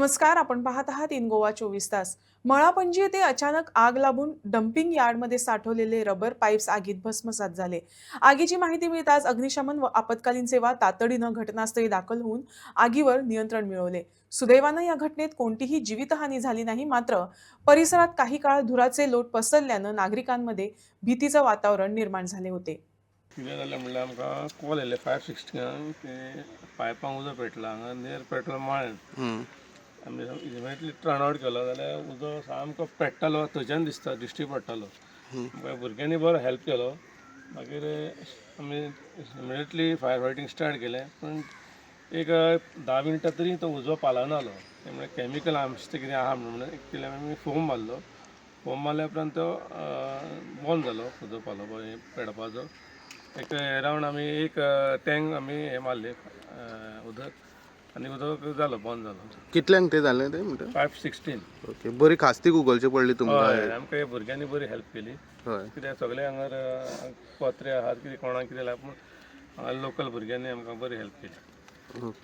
नमस्कार, आपण पाहत आहात इन गोवा 24 तास. मळापणजी येथे अचानक आग लागून डम्पिंग यार्डमध्ये साठवलेले रबर पाईप्स आगीत भस्मसात झाले. आगीची माहिती मिळताच अग्निशमन व आपत्कालीन सेवा तातडीनं घटनास्थळी दाखल होऊन आगीवर नियंत्रण मिळवले. सुदैवानं या घटनेत कोणतीही जीवितहानी झाली नाही. मात्र परिसरात काही काळ धुराचे लोट पसरल्यानं नागरिकांमध्ये भीतीचं वातावरण निर्माण झाले होते. कितें जालें म्हणल्यार आमकां कॉल येयले 560 की पायपांक उजो पेटला हांगा नियर पेट्रोल माळ्यान. आमी इमिडियटली टर्न आवट केलो जाल्यार उजो सामको पेट्टालो थंयच्यान दिश्टी पडटालो. मागीर भुरग्यांनी बरो हेल्प केलो. मागीर आमी इमिडियटली फायर फायटींग स्टार्ट केलें. पूण एक 10 मिनटां तरी तो उजो पालनालो. ते म्हळ्यार कॅमिकल आमचे कितें आहा म्हणून एक केलें आमी फोम मारलो. फोम मारल्या उपरांत तो बंद जालो उजो पालोवपाक पेटपाचो. एक अरावंड आमी एक टँक आमी हे मारले उदक आनी उदक जालो बंद जालो. कितल्यांक ते जालें ते म्हणटा 5:16. ओके. बरी खास्ती उगोलची पडली तुमकां. हय, आमकां हे भुरग्यांनी बरी हेल्प केली. हय. कित्याक सगळे हांगार पत्रे आहात कितें कोणाक कितें लागून हांगा लोकल भुरग्यांनी आमकां बरी हेल्प केली.